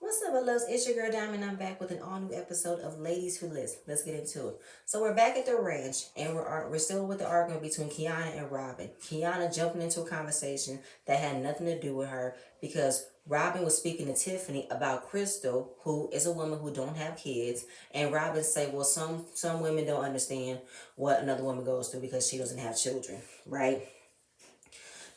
What's up, my loves? It's your girl Diamond. I'm back with an all new episode of Ladies Who List. Let's get into it. So we're back at the ranch, and we're still with the argument between Kiana and Robin. Kiana jumping into a conversation that had nothing to do with her because Robin was speaking to Tiffany about Crystal, who is a woman who don't have kids, and Robin say, well, some women don't understand what another woman goes through because she doesn't have children, right?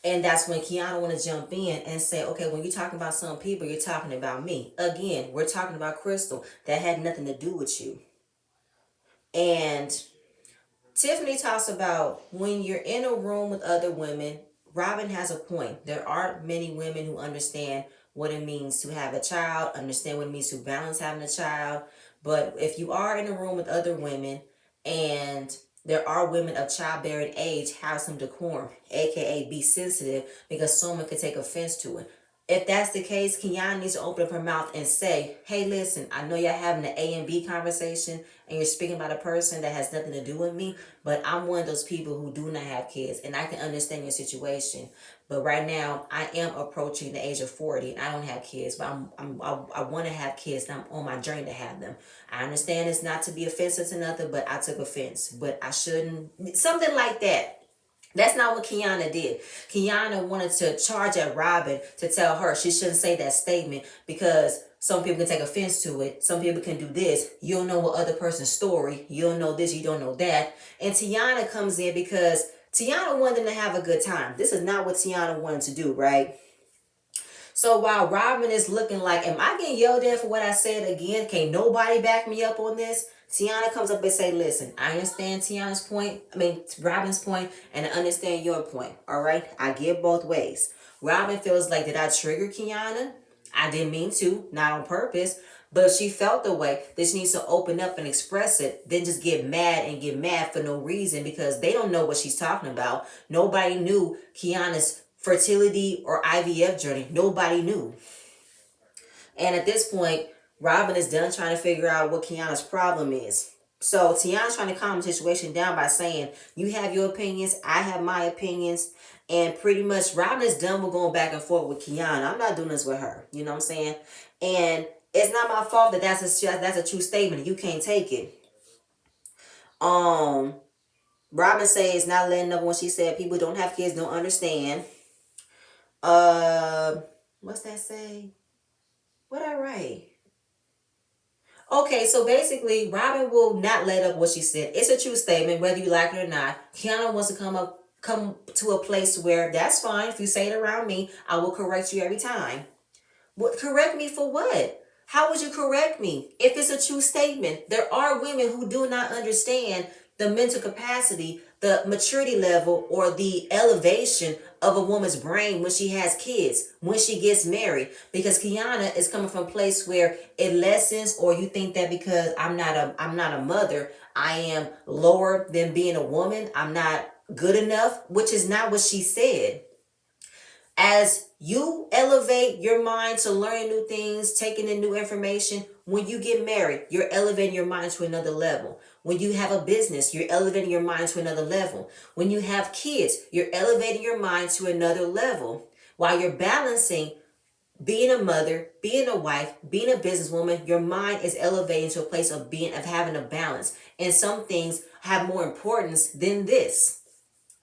And that's when Kiana want to jump in and say, okay, when you're talking about some people, you're talking about me. Again, we're talking about Crystal. That had nothing to do with you. And Tiffany talks about when you're in a room with other women, Robin has a point. There aren't many women who understand what it means to have a child, understand what it means to balance having a child. But if you are in a room with other women and there are women of childbearing age, have some decorum, aka be sensitive, because someone could take offense to it. If that's the case, Kiana needs to open up her mouth and say, hey, listen, I know y'all having an A and B conversation and you're speaking about a person that has nothing to do with me, but I'm one of those people who do not have kids and I can understand your situation. But right now, I am approaching the age of 40 and I don't have kids, but I want to have kids and I'm on my journey to have them. I understand it's not to be offensive to nothing, but I took offense. But I shouldn't, something like that. That's not what Kiana did. Kiana wanted to charge at Robin to tell her she shouldn't say that statement because some people can take offense to it. Some people can do this. You don't know what other person's story. You don't know this. You don't know that. And Tiana comes in because Tiana wanted them to have a good time. This is not what Tiana wanted to do, right? So while Robin is looking like, am I getting yelled at for what I said again? Can't nobody back me up on this? Tiana comes up and say, listen, I understand Robin's point, and I understand your point. All right. I get both ways. Robin feels like, did I trigger Kiana? I didn't mean to, not on purpose. But if she felt the way, that she needs to open up and express it, then just get mad for no reason because they don't know what she's talking about. Nobody knew Kiana's fertility or IVF journey. Nobody knew. And at this point, Robin is done trying to figure out what Kiana's problem is. So Tiana's trying to calm the situation down by saying, you have your opinions, I have my opinions. And pretty much Robin is done with going back and forth with Kiana. I'm not doing this with her. You know what I'm saying? And it's not my fault that that's a true statement. You can't take it. Um, Robin says not letting up when she said people don't have kids, don't understand. Uh, what's that say? What I write? Okay, so basically, Robin will not let up what she said. It's a true statement, whether you like it or not. Kiana wants to come to a place where that's fine. If you say it around me, I will correct you every time. What correct me for what? How would you correct me if it's a true statement? There are women who do not understand the mental capacity, the maturity level, or the elevation of a woman's brain when she has kids, when she gets married. Because Kiana is coming from a place where it lessens, or you think that because I'm not a mother, I am lower than being a woman. I'm not good enough, which is not what she said. As you elevate your mind to learn new things, taking in new information, when you get married, you're elevating your mind to another level. When you have a business, you're elevating your mind to another level. When you have kids, you're elevating your mind to another level. While you're balancing being a mother, being a wife, being a businesswoman, your mind is elevating to a place of having a balance. And some things have more importance than this.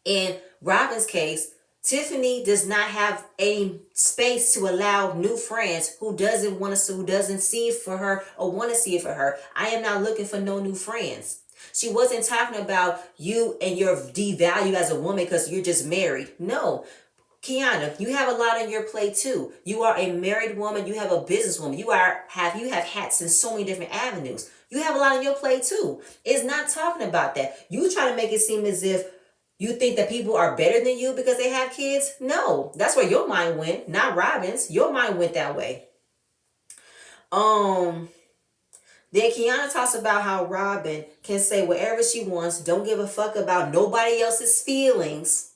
In Robin's case, Tiffany does not have a space to allow new friends who doesn't see it for her or want to see it for her. I am not looking for no new friends. She wasn't talking about you and your devalue as a woman because you're just married. No. Kiana, you have a lot on your plate too. You are a married woman. You have a businesswoman. You have hats in so many different avenues. You have a lot on your plate too. It's not talking about that. You try to make it seem as if you think that people are better than you because they have kids? No, that's where your mind went, not Robin's. Your mind went that way. Um, then Kiana talks about how Robin can say whatever she wants, don't give a fuck about nobody else's feelings,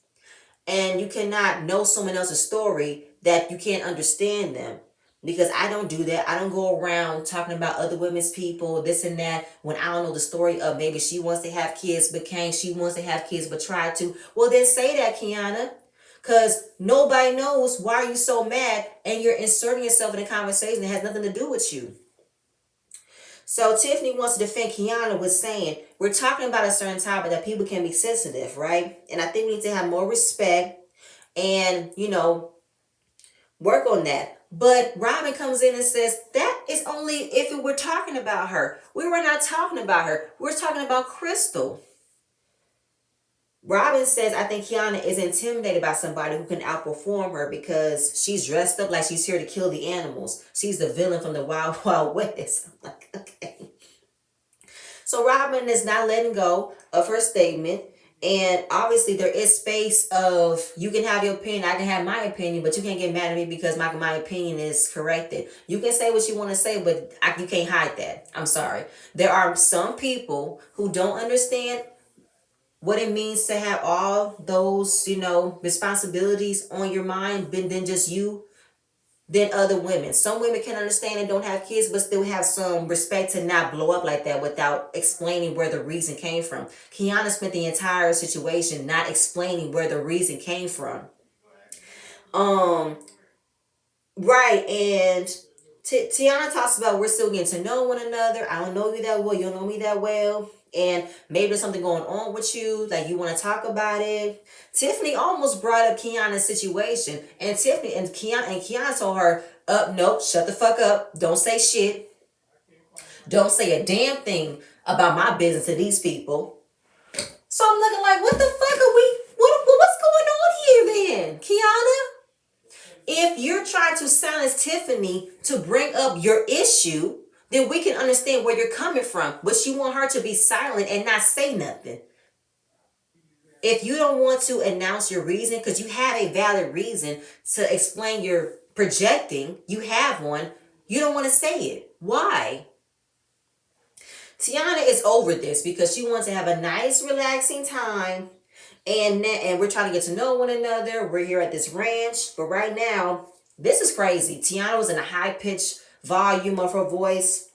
and you cannot know someone else's story that you can't understand them. Because I don't do that. I don't go around talking about other women's people, this and that, when I don't know the story of maybe she wants to have kids but can't, she wants to have kids but tried to. Well, then say that, Kiana. Because nobody knows why are you so mad, and you're inserting yourself in a conversation that has nothing to do with you. So Tiffany wants to defend Kiana with saying, we're talking about a certain topic that people can be sensitive, right? And I think we need to have more respect and, work on that. But Robin comes in and says, that is only if we're talking about her. We were not talking about her. We're talking about Crystal. Robin says, I think Kiana is intimidated by somebody who can outperform her because she's dressed up like she's here to kill the animals. She's the villain from the Wild Wild West. I'm like, okay. So Robin is not letting go of her statement. And obviously there is space of, you can have your opinion, I can have my opinion, but you can't get mad at me because my opinion is corrected. You can say what you want to say, but you can't hide that. I'm sorry. There are some people who don't understand what it means to have all those, responsibilities on your mind, than just you, than other women. Some women can understand and don't have kids, but still have some respect to not blow up like that without explaining where the reason came from. Kiana spent the entire situation not explaining where the reason came from. Right, and Tiana talks about we're still getting to know one another. I don't know you that well. You don't know me that well. And maybe there's something going on with you, like you want to talk about it. Tiffany almost brought up Kiana's situation, and Kiana told her, nope, shut the fuck up. Don't say shit. Don't say a damn thing about my business to these people. So I'm looking like, what the fuck are we, what's going on here then, Kiana? If you're trying to silence Tiffany to bring up your issue, then we can understand where you're coming from. But you want her to be silent and not say nothing. If you don't want to announce your reason, because you have a valid reason to explain your projecting, you have one, you don't want to say it. Why? Tiana is over this because she wants to have a nice, relaxing time. And we're trying to get to know one another. We're here at this ranch. But right now, this is crazy. Tiana was in a high-pitched volume of her voice.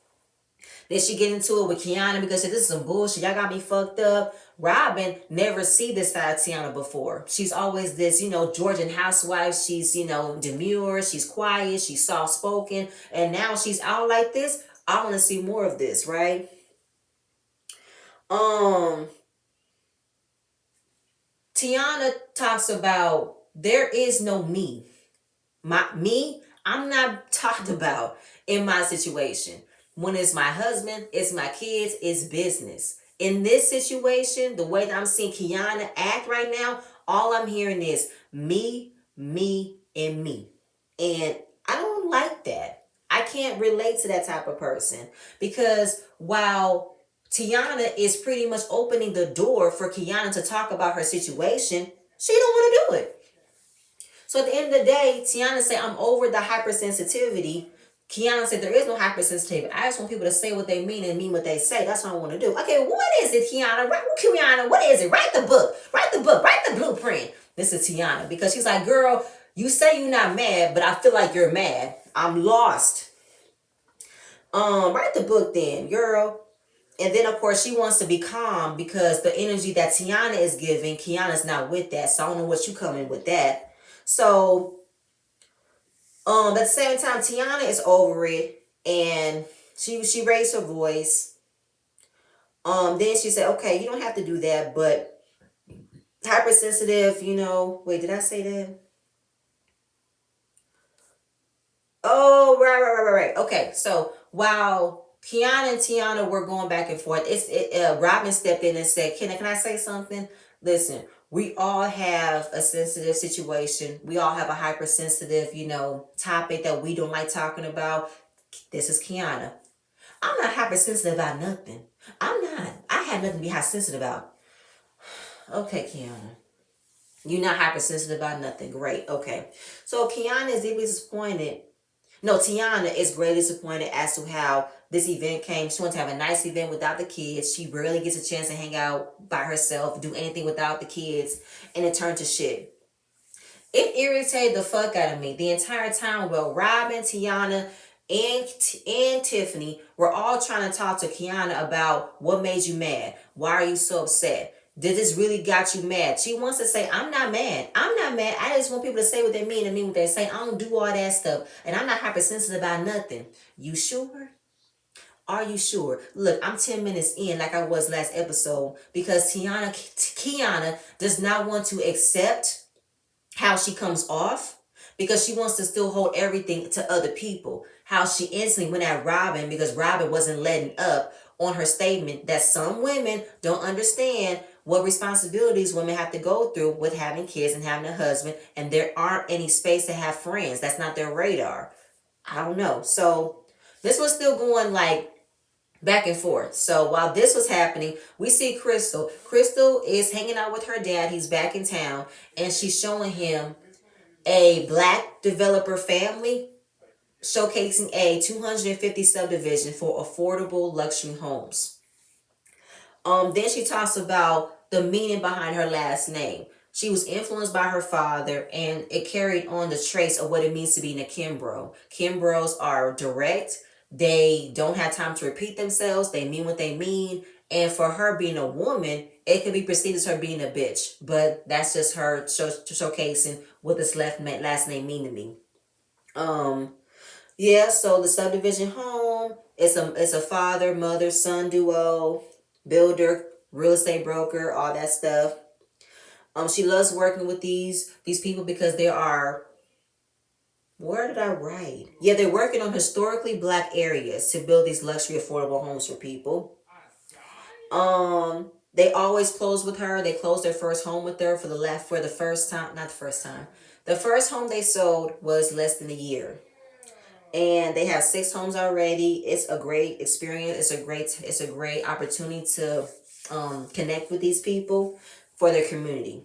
Then she get into it with Kiana because this is some bullshit. Y'all got me fucked up. Robin never see this side of Tiana before. She's always this, Georgian housewife. She's, demure. She's quiet. She's soft-spoken. And now she's out like this. I want to see more of this, right? Tiana talks about there is no me. I'm not talked about in my situation. When it's my husband, it's my kids, it's business. In this situation, the way that I'm seeing Kiana act right now, all I'm hearing is me, me, and me. And I don't like that. I can't relate to that type of person because while Tiana is pretty much opening the door for Kiana to talk about her situation, she don't want to do it. So at the end of the day, Tiana said, I'm over the hypersensitivity. Kiana said, there is no hypersensitivity. I just want people to say what they mean and mean what they say. That's what I want to do. Okay, what is it, Kiana? Kiana, what is it? Write the book. Write the blueprint. This is Tiana. Because she's like, girl, you say you're not mad, but I feel like you're mad. I'm lost. Write the book then, girl. And then, of course, she wants to be calm because the energy that Tiana is giving, Kiana's not with that. So I don't know what you coming with that. So, at the same time, Tiana is over it. And she raised her voice. Then she said, okay, you don't have to do that. But hypersensitive, wait, did I say that? Oh, right. Okay, so while Kiana and Tiana were going back and forth, Robin stepped in and said, can I say something? Listen, we all have a sensitive situation. We all have a hypersensitive, topic that we don't like talking about. This is Kiana. I'm not hypersensitive about nothing. I'm not. I have nothing to be hypersensitive about. Okay, Kiana. You're not hypersensitive about nothing. Great. Okay. So Kiana is deeply disappointed. No, Tiana is greatly disappointed as to how this event came. She wants to have a nice event without the kids. She rarely gets a chance to hang out by herself, do anything without the kids, and it turned to shit. It irritated the fuck out of me the entire time. Well, Robin, Tiana, and Tiffany were all trying to talk to Kiana about what made you mad. Why are you so upset? Did this really got you mad? She wants to say, I'm not mad. I'm not mad. I just want people to say what they mean and mean what they say. I don't do all that stuff. And I'm not hypersensitive about nothing. You sure? Are you sure? Look, I'm 10 minutes in like I was last episode because Kiana does not want to accept how she comes off because she wants to still hold everything to other people. How she instantly went at Robin because Robin wasn't letting up on her statement that some women don't understand what responsibilities women have to go through with having kids and having a husband, and there aren't any space to have friends. That's not their radar. I don't know. So this was still going like back and forth. So while this was happening, we see Crystal. Crystal is hanging out with her dad. He's back in town, and she's showing him a black developer family showcasing a 250 subdivision for affordable luxury homes. Then she talks about the meaning behind her last name. She was influenced by her father, and it carried on the trace of what it means to be in a Kimbro. Kimbros are direct. They don't have time to repeat themselves. They mean what they mean. And for her being a woman, it could be perceived as her being a bitch. But that's just her showcasing what this last name mean to me. Yeah, so the subdivision home, it's a father, mother, son duo, builder, real estate broker, all that stuff. She loves working with these people because they are, where did I write? Yeah, they're working on historically black areas to build these luxury affordable homes for people. They always close with her. They closed their first home with her for the first time, not the first time. The first home they sold was less than a year. And they have 6 homes already. It's a great experience. It's a great opportunity to connect with these people for their community,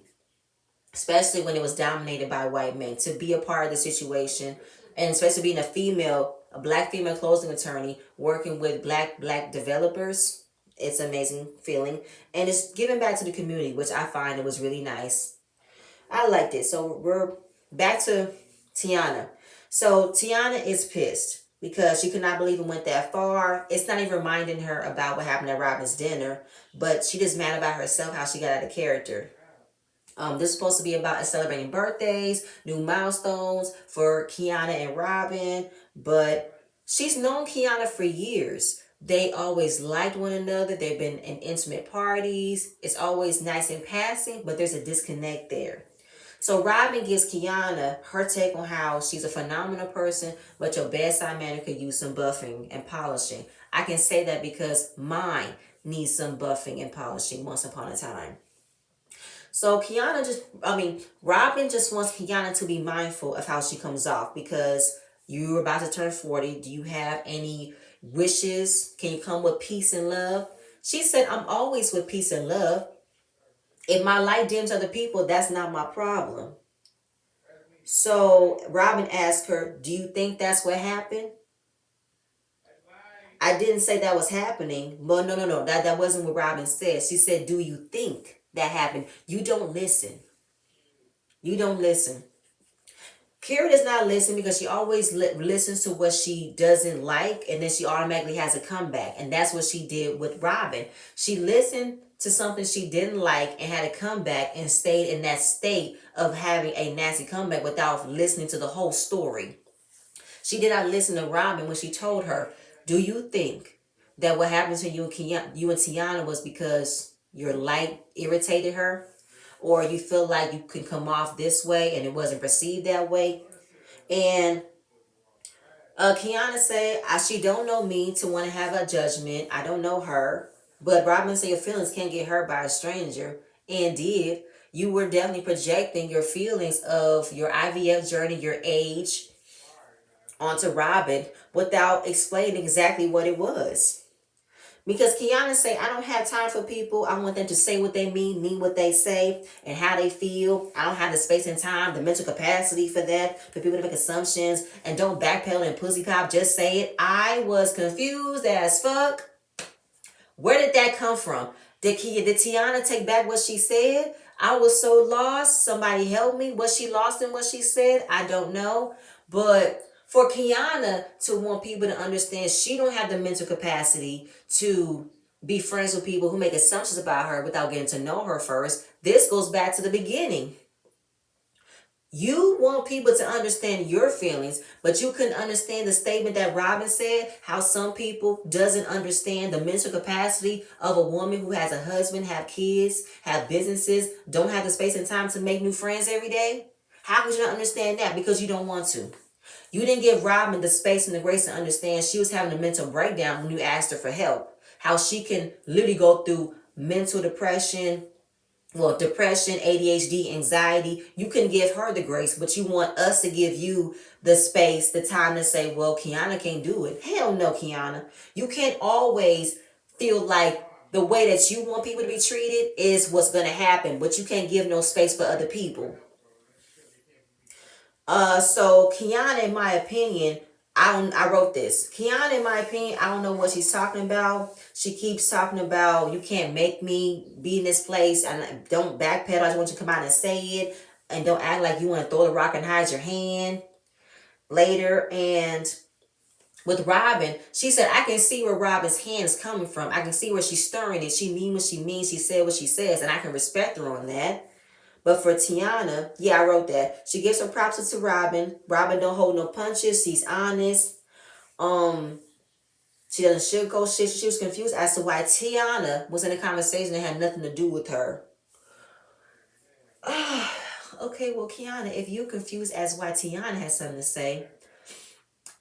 especially when it was dominated by white men. To be a part of the situation, and especially being a black female closing attorney working with black developers, it's an amazing feeling, and it's giving back to the community, which I find it was really nice. I liked it. So we're back to Tiana. So Tiana is pissed because she could not believe it went that far. It's not even reminding her about what happened at Robin's dinner, but she just mad about herself, how she got out of character. This is supposed to be about celebrating birthdays, new milestones for Kiana and Robin, but she's known Kiana for years. They always liked one another. They've been in intimate parties. It's always nice in passing, but there's a disconnect there. So Robin gives Kiana her take on how she's a phenomenal person, but your bedside manner could use some buffing and polishing. I can say that because mine needs some buffing and polishing once upon a time. So Robin just wants Kiana to be mindful of how she comes off because you're about to turn 40. Do you have any wishes? Can you come with peace and love? She said, I'm always with peace and love. If my light dims other people, that's not my problem. So Robin asked her, do you think that's what happened? I didn't say that was happening. But no. That wasn't what Robin said. She said, do you think that happened? You don't listen. You don't listen. Kira does not listen because she always listens to what she doesn't like, and then she automatically has a comeback. And that's what she did with Robin. She listened to something she didn't like and had a comeback and stayed in that state of having a nasty comeback without listening to the whole story. She did not listen to Robin when she told her, do you think that what happened to you and Tiana was because your light irritated her? Or you feel like you can come off this way and it wasn't perceived that way? And Kiana said, she don't know me to want to have a judgment. I don't know her. But Robin said your feelings can't get hurt by a stranger. And did. You were definitely projecting your feelings of your IVF journey, your age, onto Robin without explaining exactly what it was. Because Kiana say, I don't have time for people. I want them to say what they mean what they say, and how they feel. I don't have the space and time, the mental capacity for that, for people to make assumptions, and don't backpedal and pussy pop. Just say it. I was confused as fuck. Where did that come from? Did Tiana take back what she said? I was so lost. Somebody help me. Was she lost in what she said? I don't know. But for Kiana to want people to understand she don't have the mental capacity to be friends with people who make assumptions about her without getting to know her first. This goes back to the beginning. You want people to understand your feelings, but you couldn't understand the statement that Robin said, how some people doesn't understand the mental capacity of a woman who has a husband, have kids, have businesses, don't have the space and time to make new friends every day. How could you not understand that? Because you don't want to. You didn't give Robin the space and the grace to understand she was having a mental breakdown when you asked her for help. How she can literally go through mental depression, depression, ADHD, anxiety. You can give her the grace, but you want us to give you the space, the time to say, well, Kiana can't do it. Hell no, Kiana. You can't always feel like the way that you want people to be treated is what's going to happen, but you can't give no space for other people. So Kiana, in my opinion, I wrote this. Kiana, in my opinion, I don't know what she's talking about. She keeps talking about you can't make me be in this place and don't backpedal. I just want you to come out and say it and don't act like you want to throw the rock and hide your hand later. And with Robin, she said, I can see where Robin's hand is coming from. I can see where she's stirring it. She means what she means. She said what she says, and I can respect her on that. But for Tiana, yeah, I wrote that. She gives her props to Robin. Robin don't hold no punches. She's honest. She doesn't sugarcoat shit. She was confused as to why Tiana was in a conversation that had nothing to do with her. Okay, well, Kiana, if you're confused as why Tiana has something to say,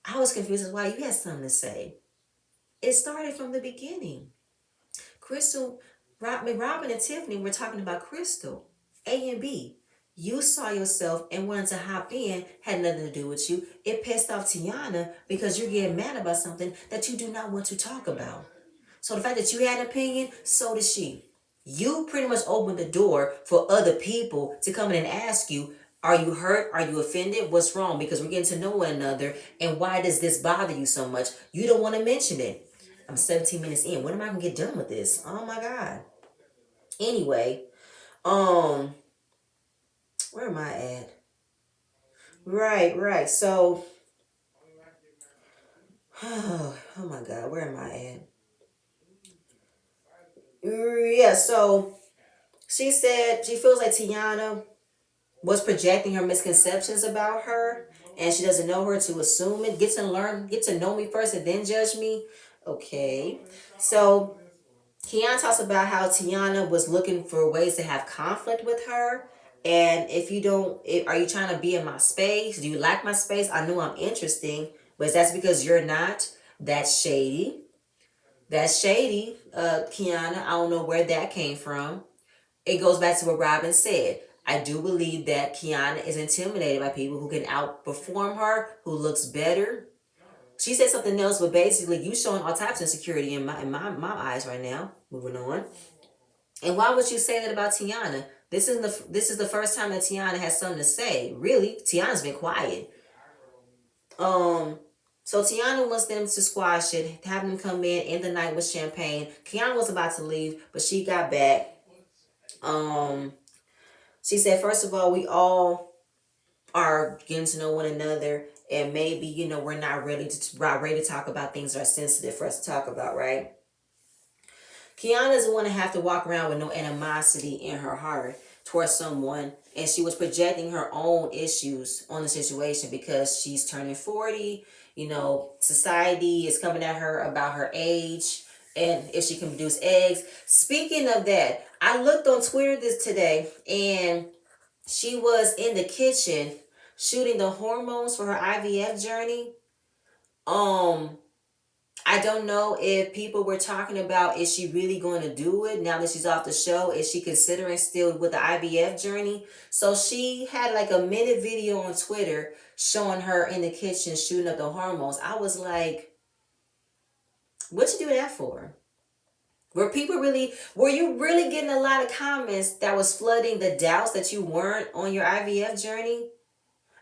I was confused as why you had something to say. It started from the beginning. Crystal, Robin and Tiffany were talking about Crystal. A and B. You saw yourself and wanted to hop in, had nothing to do with you. It pissed off Tiana because you're getting mad about something that you do not want to talk about. So the fact that you had an opinion, so did she. You pretty much opened the door for other people to come in and ask you, are you hurt? Are you offended? What's wrong? Because we're getting to know one another. And why does this bother you so much? You don't want to mention it. I'm 17 minutes in. When am I going to get done with this? Oh my God. Anyway, where am I at? Right. So, oh my God, where am I at? Yeah, so she said she feels like Tiana was projecting her misconceptions about her and she doesn't know her to assume it. Get to know me first and then judge me. Okay. So Kiana talks about how Tiana was looking for ways to have conflict with her. And are you trying to be in my space? Do you like my space? I know I'm interesting, but that's because you're not. That's shady. That's shady, Kiana. I don't know where that came from. It goes back to what Robin said. I do believe that Kiana is intimidated by people who can outperform her, who looks better. She said something else, but basically you showing all types of insecurity in my eyes right now. Moving on. And why would you say that about Tiana? This is the first time that Tiana has something to say. Really, Tiana's been quiet. So Tiana wants them to squash it, have them come in the night with champagne. Kiana was about to leave, but she got back. She said, first of all, we all are getting to know one another, and maybe we're not ready to talk about things that are sensitive for us to talk about, right? Kiana doesn't want to have to walk around with no animosity in her heart towards someone, and she was projecting her own issues on the situation because she's turning 40. Society is coming at her about her age and if she can produce eggs. Speaking of that, I looked on Twitter today, and she was in the kitchen shooting the hormones for her IVF journey. I don't know if people were talking about, is she really going to do it now that she's off the show? Is she considering still with the IVF journey? So she had like a minute video on Twitter showing her in the kitchen shooting up the hormones. I was like, what you do that for? Were you really getting a lot of comments that was flooding the doubts that you weren't on your IVF journey?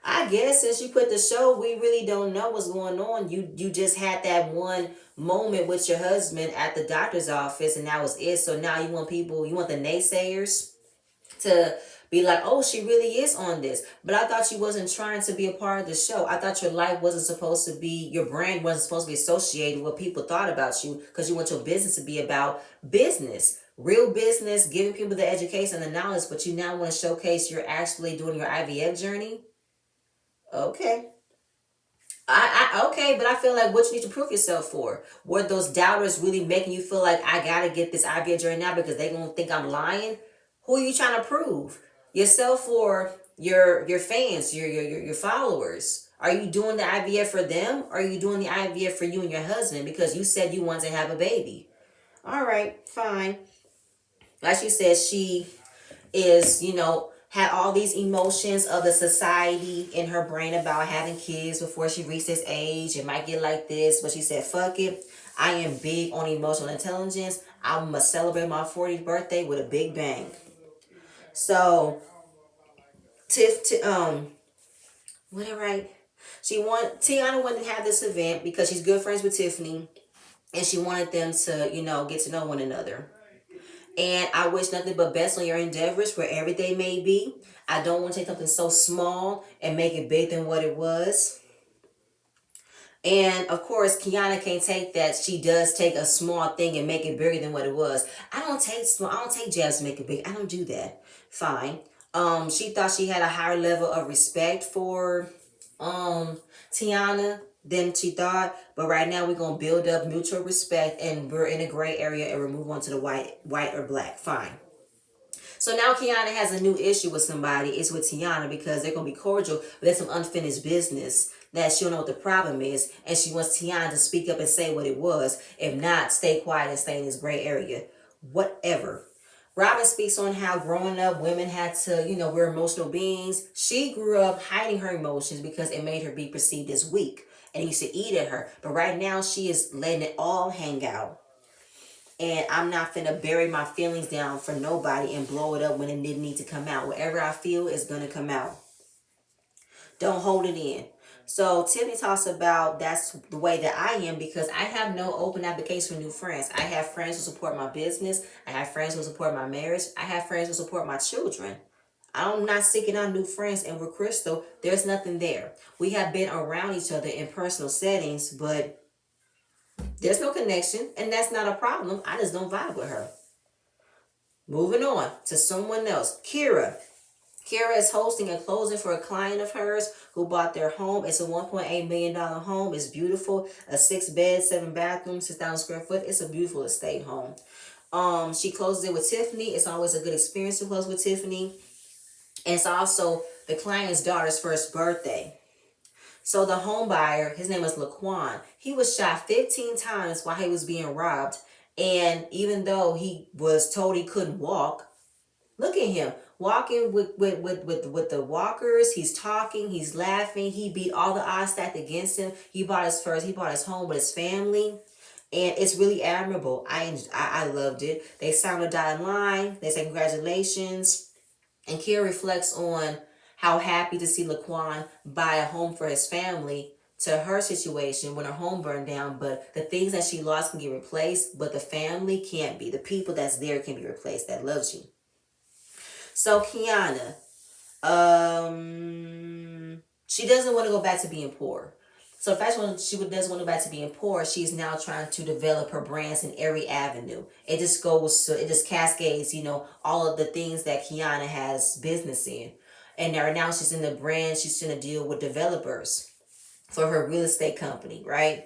I guess since you put the show, we really don't know what's going on. You just had that one moment with your husband at the doctor's office, and that was it. So now you want the naysayers to be like, oh, she really is on this. But I thought you wasn't trying to be a part of the show. I thought your life wasn't supposed to be, your brand wasn't supposed to be associated with what people thought about you, because you want your business to be about business. Real business, giving people the education and the knowledge, but you now want to showcase you're actually doing your IVF journey. Okay. Okay, but I feel like what you need to prove yourself for. Were those doubters really making you feel like I gotta get this IVF journey now because they gonna think I'm lying? Who are you trying to prove? Yourself or your fans, your followers? Are you doing the IVF for them? Or are you doing the IVF for you and your husband because you said you want to have a baby? All right, fine. Like she said, she is, had all these emotions of the society in her brain about having kids before she reached this age. It might get like this, but she said, fuck it. I am big on emotional intelligence. I'm going to celebrate my 40th birthday with a big bang. So, whatever, right? Tiana wanted to have this event because she's good friends with Tiffany, and she wanted them to, get to know one another. And I wish nothing but best on your endeavors, wherever they may be. I don't want to take something so small and make it big than what it was. And of course, Kiana can't take that. She does take a small thing and make it bigger than what it was. I don't take small. I don't take jabs to make it big. I don't do that. Fine. She thought she had a higher level of respect for Tiana than she thought. But right now we're gonna build up mutual respect, and we're in a gray area, and we're move on to the white or black. Fine. So now Kiana has a new issue with somebody. It's with Tiana because they're gonna be cordial, but there's some unfinished business that she don't know what the problem is, and she wants Tiana to speak up and say what it was. If not, stay quiet and stay in this gray area. Whatever. Robin speaks on how growing up, women had to, we're emotional beings. She grew up hiding her emotions because it made her be perceived as weak, and it used to eat at her. But right now, she is letting it all hang out. And I'm not finna bury my feelings down for nobody and blow it up when it didn't need to come out. Whatever I feel is gonna come out. Don't hold it in. So Tiffany talks about that's the way that I am because I have no open application for new friends. I have friends who support my business. I have friends who support my marriage. I have friends who support my children. I'm not seeking out new friends, and with Crystal, there's nothing there. We have been around each other in personal settings, but there's no connection, and that's not a problem. I just don't vibe with her. Moving on to someone else. Kira. Kira is hosting a closing for a client of hers who bought their home. It's a $1.8 million home. It's beautiful. A 6-bed, 7-bathroom, 6,000 square foot. It's a beautiful estate home. She closes it with Tiffany. It's always a good experience to close with Tiffany. And it's also the client's daughter's first birthday. So the home buyer, his name is Laquan. He was shot 15 times while he was being robbed. And even though he was told he couldn't walk, look at him walking with the walkers. He's talking, he's laughing. He beat all the odds stacked against him. He bought his home with his family. And it's really admirable. I loved it. They signed a dotted line. They say congratulations. And Kira reflects on how happy to see Laquan buy a home for his family to her situation when her home burned down. But the things that she lost can get replaced, but the family can't be. The people that's there can be replaced that loves you. So Kiana, she doesn't want to go back to being poor. So if she doesn't want to go back to being poor, she's now trying to develop her brands in every avenue. It just cascades, all of the things that Kiana has business in. And right now she's in the brand, she's going to deal with developers for her real estate company, right?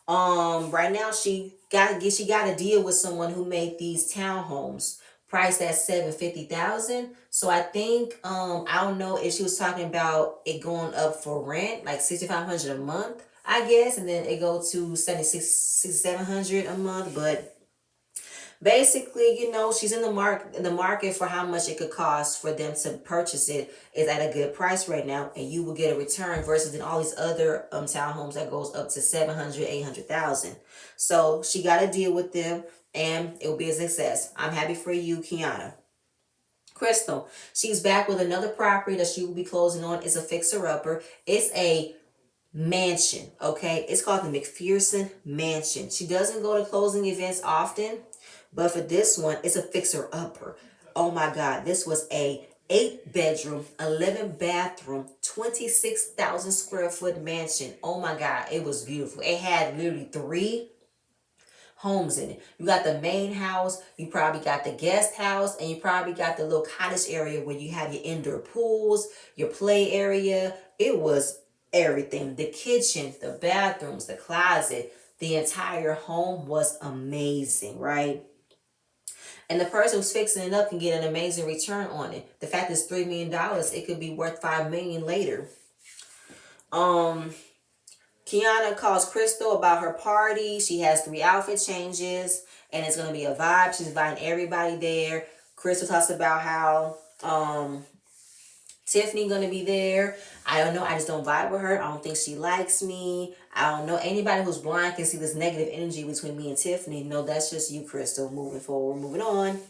Right now she got to deal with someone who made these townhomes priced at $750,000. So I think I don't know if she was talking about it going up for rent like $6,500 a month, I guess, and then it go to $700 a month. But basically, she's in the market for how much it could cost for them to purchase it is at a good price right now, and you will get a return versus in all these other townhomes that goes up to 700, 800,000. So she got to deal with them, and it will be a success. I'm happy for you, Kiana. Crystal, she's back with another property that she will be closing on. It's a fixer-upper. It's a mansion, okay? It's called the McPherson Mansion. She doesn't go to closing events often, but for this one, it's a fixer-upper. Oh my God, this was a 8 bedroom, 11 bathroom, 26,000 square foot mansion. Oh my God, it was beautiful. It had literally 3 homes in it. You got the main house, you probably got the guest house, and you probably got the little cottage area where you have your indoor pools, your play area. It was everything. The kitchen, the bathrooms, the closet, the entire home was amazing, right? And the person who's fixing it up can get an amazing return on it. The fact is $3 million, it could be worth $5 million later. Kiana calls Crystal about her party. She has 3 outfit changes and it's gonna be a vibe. She's inviting everybody there. Crystal talks about how Tiffany gonna be there. I don't know. I just don't vibe with her. I don't think she likes me. I don't know. Anybody who's blind can see this negative energy between me and Tiffany. No, that's just you, Crystal. Moving forward, moving on.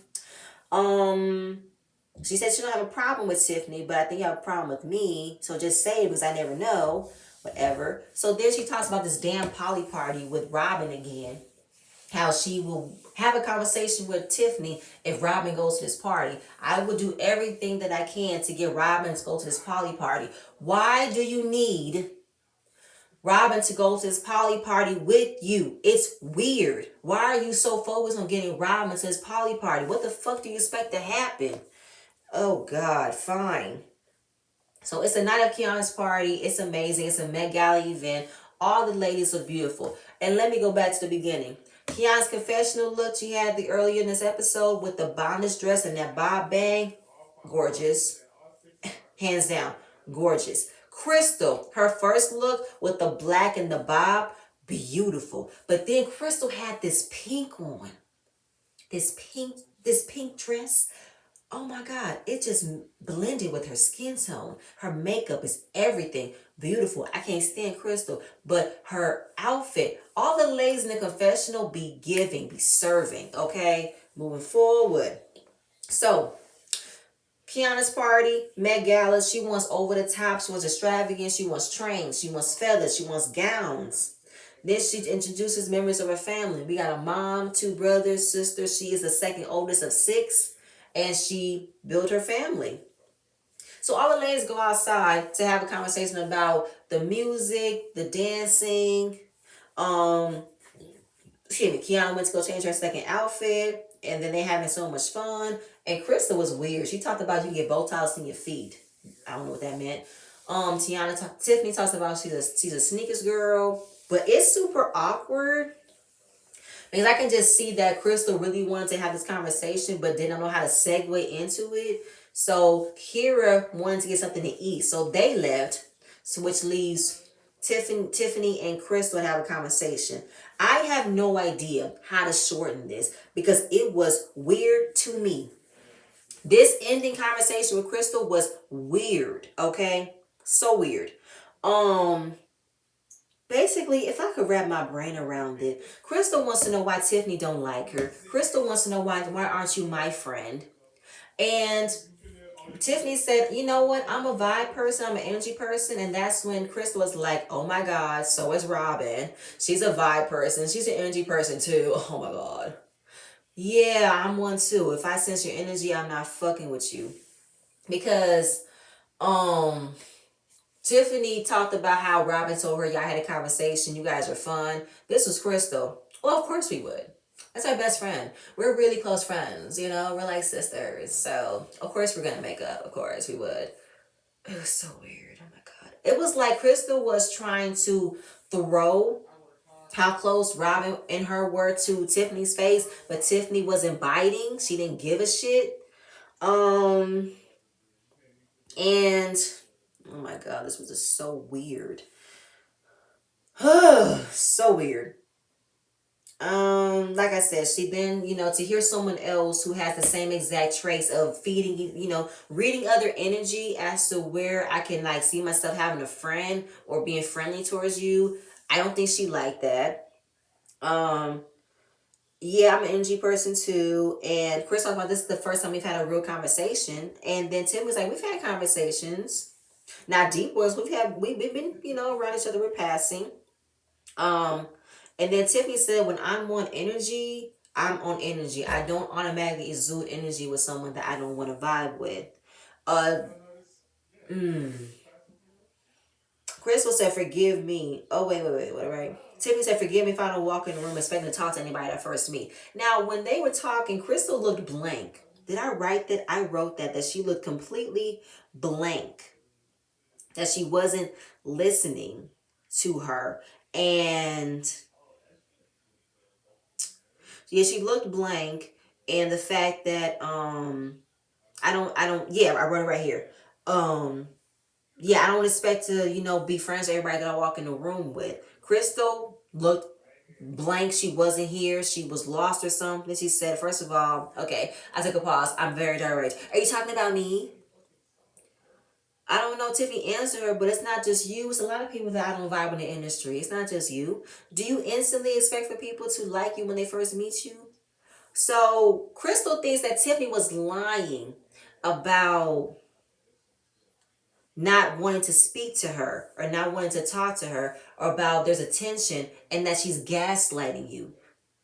She said she don't have a problem with Tiffany, but I think you have a problem with me. So just say it because I never know. Whatever. So then she talks about this damn poly party with Robin again. How she will have a conversation with Tiffany if Robin goes to this party. I will do everything that I can to get Robin to go to this poly party. Why do you need Robin to go to this poly party with you? It's weird. Why are you so focused on getting Robin to this poly party? What the fuck do you expect to happen? Oh God, fine. So it's a night of Kiana's party. It's amazing. It's a Met Gala event. All the ladies look beautiful. And let me go back to the beginning. Kiana's confessional look she had the earlier in this episode with the bondage dress and that bob bang, gorgeous. Hands down, gorgeous. Crystal, her first look with the black and the bob, beautiful. But then Crystal had this pink on. This pink dress. Oh my God, it just blended with her skin tone. Her makeup is everything. Beautiful. I can't stand Crystal, but her outfit, all the ladies in the confessional be giving, be serving, okay? Moving forward. So, Kiana's party, Met Gala, she wants over the top, she wants extravagant, she wants trains, she wants feathers, she wants gowns. Then she introduces members of her family. We got a mom, 2 brothers, sisters. She is the second oldest of 6. And she built her family. So all the ladies go outside to have a conversation about the music, the dancing. Kiana went to go change her second outfit, and then they having so much fun. And Krista was weird. She talked about you get Botox in your feet. I don't know what that meant. Tiffany talks about she's a sneakers girl, but it's super awkward because I can just see that Crystal really wanted to have this conversation, but didn't know how to segue into it. So Kira wanted to get something to eat, so they left, so which leaves Tiffany and Crystal to have a conversation. I have no idea how to shorten this because it was weird to me. This ending conversation with Crystal was weird, okay? So weird. Basically, if I could wrap my brain around it, Crystal wants to know why Tiffany don't like her. Crystal wants to know why aren't you my friend? And Tiffany said, you know what? I'm a vibe person. I'm an energy person. And that's when Crystal was like, oh my God, so is Robin. She's a vibe person. She's an energy person too. Oh my God. Yeah, I'm one too. If I sense your energy, I'm not fucking with you. Because, Tiffany talked about how Robin told her y'all had a conversation. You guys were fun. This was Crystal. Well, of course we would. That's our best friend. We're really close friends, you know? We're like sisters. So, of course we're going to make up. Of course we would. It was so weird. Oh my God. It was like Crystal was trying to throw how close Robin and her were to Tiffany's face, but Tiffany wasn't biting. She didn't give a shit. And oh my God, this was just so weird. So weird. Like I said, she then, to hear someone else who has the same exact traits of feeding, reading other energy as to where I can like see myself having a friend or being friendly towards you. I don't think she liked that. Yeah, I'm an energy person too. And Chris talked about this is the first time we've had a real conversation. And then Tim was like, we've had conversations. Not deep ones. We've been, around each other, we're passing. And then Tiffany said, when I'm on energy, I'm on energy. I don't automatically exude energy with someone that I don't want to vibe with. Uh, mm, Crystal said, "Forgive me." Oh, wait, right? Tiffany said, "Forgive me if I don't walk in the room expecting to talk to anybody at first meet." Now, when they were talking, Crystal looked blank. Did I write that? I wrote that she looked completely blank, that she wasn't listening to her, and yeah, she looked blank, and the fact that yeah, I wrote it right here. Um, yeah, I don't expect to, be friends with everybody that I walk in the room with. Crystal looked blank. She wasn't here. She was lost or something. She said, first of all, okay, I took a pause. I'm very direct. Are you talking about me? I don't know. Tiffany answered her, but it's not just you. It's a lot of people that I don't vibe in the industry. It's not just you. Do you instantly expect for people to like you when they first meet you? So Crystal thinks that Tiffany was lying about not wanting to speak to her or not wanting to talk to her, or about there's a tension and that she's gaslighting you.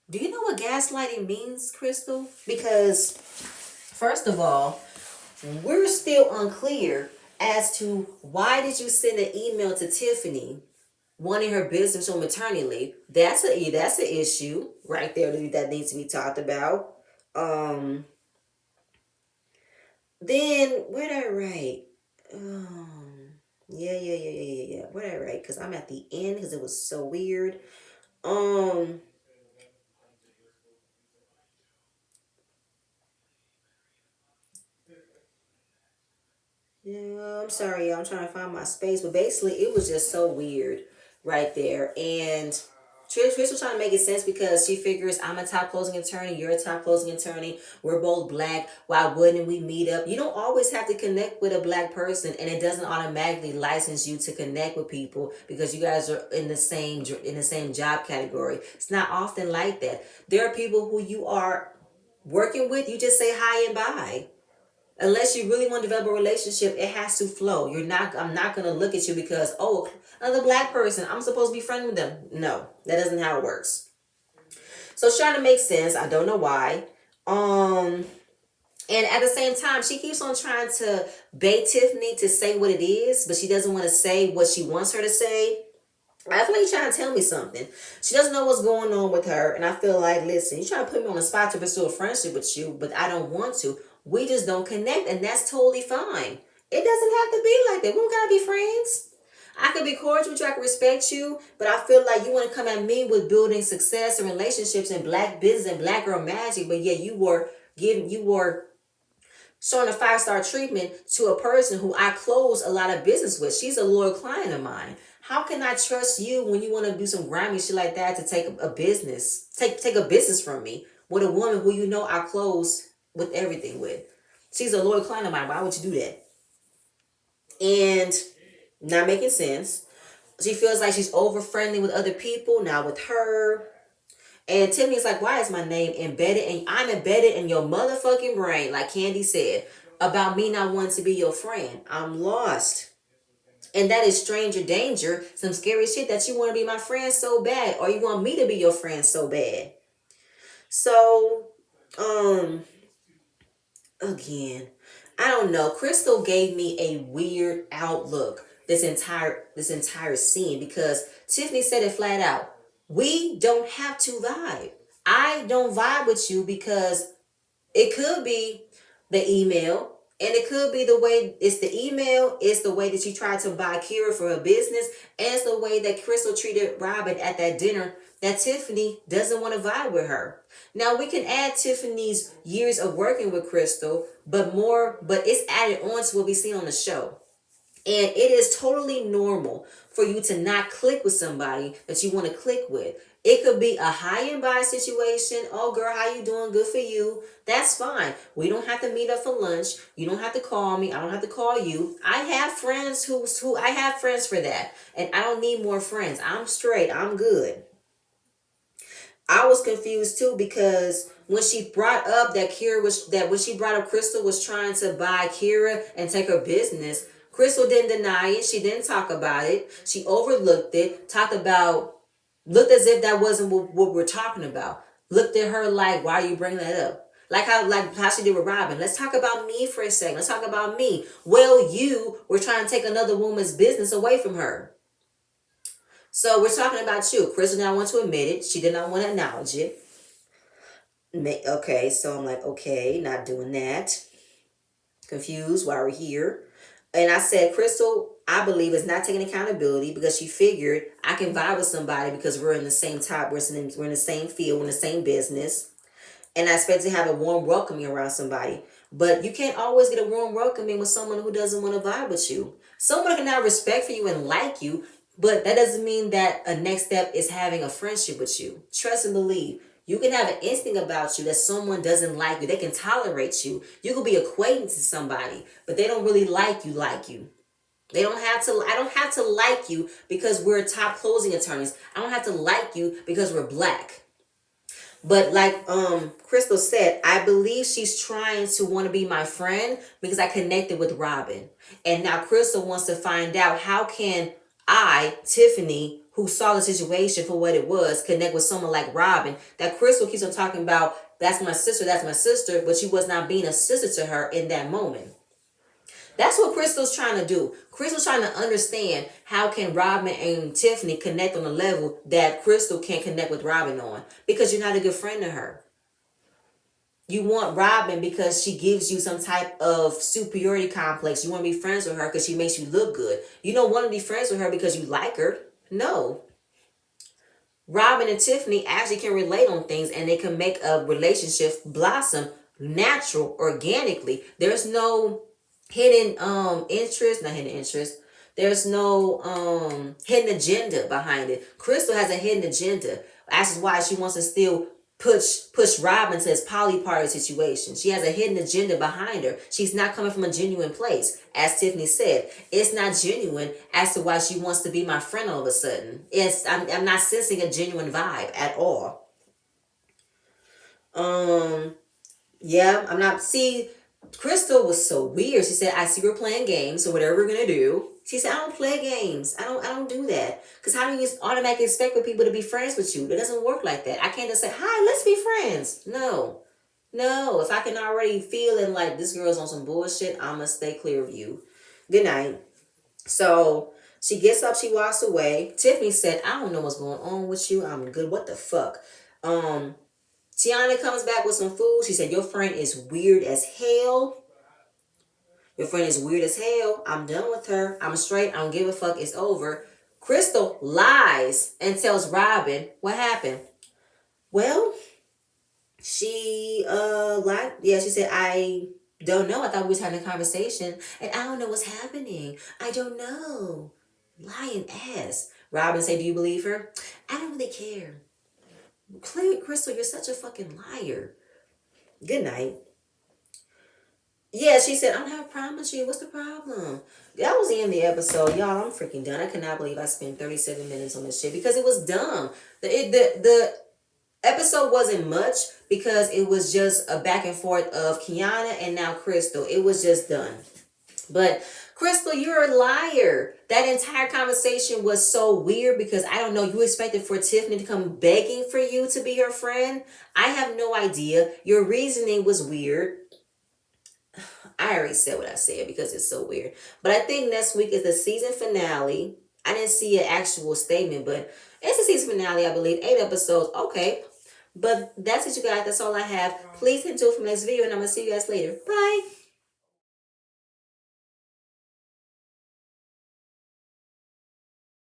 Do you know what gaslighting means, Crystal? Because first of all, we're still unclear as to why did you send an email to Tiffany wanting her business on maternity leave. That's an issue right there that needs to be talked about. Um, then where did I write? Yeah. Where did I write? Because I'm at the end because it was so weird. Um, Yeah, I'm sorry, y'all. I'm trying to find my space, but basically, it was just so weird right there. And Trish was trying to make it sense because she figures I'm a top closing attorney, you're a top closing attorney, we're both black. Why wouldn't we meet up? You don't always have to connect with a black person, and it doesn't automatically license you to connect with people because you guys are in the same job category. It's not often like that. There are people who you are working with, you just say hi and bye. Unless you really want to develop a relationship, it has to flow. I'm not gonna look at you because, oh, another black person, I'm supposed to be friends with them. No, that doesn't how it works. So it's trying to make sense. I don't know why. Um and at the same time, she keeps on trying to bait Tiffany to say what it is, but she doesn't want to say what she wants her to say. I feel like you're trying to tell me something. She doesn't know what's going on with her. And I feel like, listen, you're trying to put me on the spot to pursue a friendship with you, but I don't want to. We just don't connect, and that's totally fine. It doesn't have to be like that. We don't gotta be friends. I could be cordial with you, I can respect you, but I feel like you want to come at me with building success and relationships and black business and black girl magic, but yet you were showing a 5-star treatment to a person who I close a lot of business with. She's a loyal client of mine. How can I trust you when you want to do some grimy shit like that to take a business, take a business from me with a woman who you know I close with everything with? She's a loyal client of mine. Why would you do that? And not making sense. She feels like she's over friendly with other people, not with her. And Tiffany's like, why is my name embedded? And I'm embedded in your motherfucking brain, like Candy said, about me not wanting to be your friend. I'm lost. And that is stranger danger, some scary shit that you want to be my friend so bad, or you want me to be your friend so bad. So, um, again, I don't know. Crystal gave me a weird outlook this entire scene because Tiffany said it flat out. We don't have to vibe. I don't vibe with you because it could be the email, and it could be the way it's the email, it's the way that you tried to buy Kira for her business, and it's the way that Crystal treated Robin at that dinner that Tiffany doesn't want to vibe with her. Now we can add Tiffany's years of working with Crystal, but it's added on to what we see on the show. And it is totally normal for you to not click with somebody that you want to click with. It could be a high and by situation. Oh girl, how you doing? Good for you. That's fine. We don't have to meet up for lunch. You don't have to call me. I don't have to call you. I have friends who I have friends for that. And I don't need more friends. I'm straight. I'm good. I was confused too because when she brought up when she brought up Crystal was trying to buy Kira and take her business, Crystal didn't deny it. She didn't talk about it. She overlooked it. Looked as if that wasn't what we're talking about. Looked at her like, why are you bringing that up? Like how she did with Robin. Let's talk about me for a second. Let's talk about me. Well, you were trying to take another woman's business away from her. So we're talking about you. Crystal did not want to admit it. She did not want to acknowledge it. Okay, so I'm like, okay, not doing that. Confused why we're here. And I said, Crystal, I believe is not taking accountability because she figured I can vibe with somebody because we're in the same top, we're in the same field, we're in the same business. And I expect to have a warm welcoming around somebody. But you can't always get a warm welcoming with someone who doesn't want to vibe with you. Someone can have respect for you and like you, but that doesn't mean that a next step is having a friendship with you. Trust and believe. You can have an instinct about you that someone doesn't like you. They can tolerate you. You could be acquainted to somebody, but they don't really like you like you. They don't have to, I don't have to like you because we're top closing attorneys. I don't have to like you because we're black. But like Crystal said, I believe she's trying to want to be my friend because I connected with Robin. And now Crystal wants to find out how can I, Tiffany, who saw the situation for what it was, connect with someone like Robin. That Crystal keeps on talking about, that's my sister, but she was not being a sister to her in that moment. That's what Crystal's trying to do. Crystal's trying to understand how can Robin and Tiffany connect on a level that Crystal can't connect with Robin on. Because you're not a good friend to her. You want Robin because she gives you some type of superiority complex. You want to be friends with her because she makes you look good. You don't want to be friends with her because you like her. No. Robin and Tiffany actually can relate on things and they can make a relationship blossom natural, organically. There's no hidden interest, not hidden interest. There's no hidden agenda behind it. Crystal has a hidden agenda. That's why she wants to still push Robin to his poly party situation. She has a hidden agenda behind her. She's not coming from a genuine place. As Tiffany said, it's not genuine as to why she wants to be my friend all of a sudden. I'm not sensing a genuine vibe at all. Yeah, I'm not. See, Crystal was so weird. She said, "I see we're playing games, so whatever we're gonna do." She said, "I don't play games. I don't do that. Because how do you automatically expect for people to be friends with you? It doesn't work like that. I can't just say, hi, let's be friends. No, no. If I can already feel and like this girl's on some bullshit, I'ma stay clear of you. Good night." So she gets up, she walks away. Tiffany said, "I don't know what's going on with you. I'm good. What the fuck?" Tiana comes back with some food. She said, "Your friend is weird as hell. Your friend is weird as hell. I'm done with her. I'm straight. I don't give a fuck. It's over." Crystal lies and tells Robin what happened. Well, she lied. Yeah, she said, "I don't know. I thought we was having a conversation and I don't know what's happening. I don't know." Lying ass. Robin said, "Do you believe her?" "I don't really care." Crystal, you're such a fucking liar. Good night. Yeah, she said, "I don't have a problem with you. What's the problem?" That was the end of the episode. Y'all, I'm freaking done. I cannot believe I spent 37 minutes on this shit because it was dumb. The episode wasn't much because it was just a back and forth of Kiana and now Crystal. It was just done. But Crystal, you're a liar. That entire conversation was so weird because I don't know, you expected for Tiffany to come begging for you to be her friend? I have no idea. Your reasoning was weird. I already said what I said because it's so weird. But I think next week is the season finale. I didn't see an actual statement, but it's the season finale, I believe. 8 episodes. Okay. But that's it, you guys. That's all I have. Please hit to it for the next video, and I'm going to see you guys later. Bye.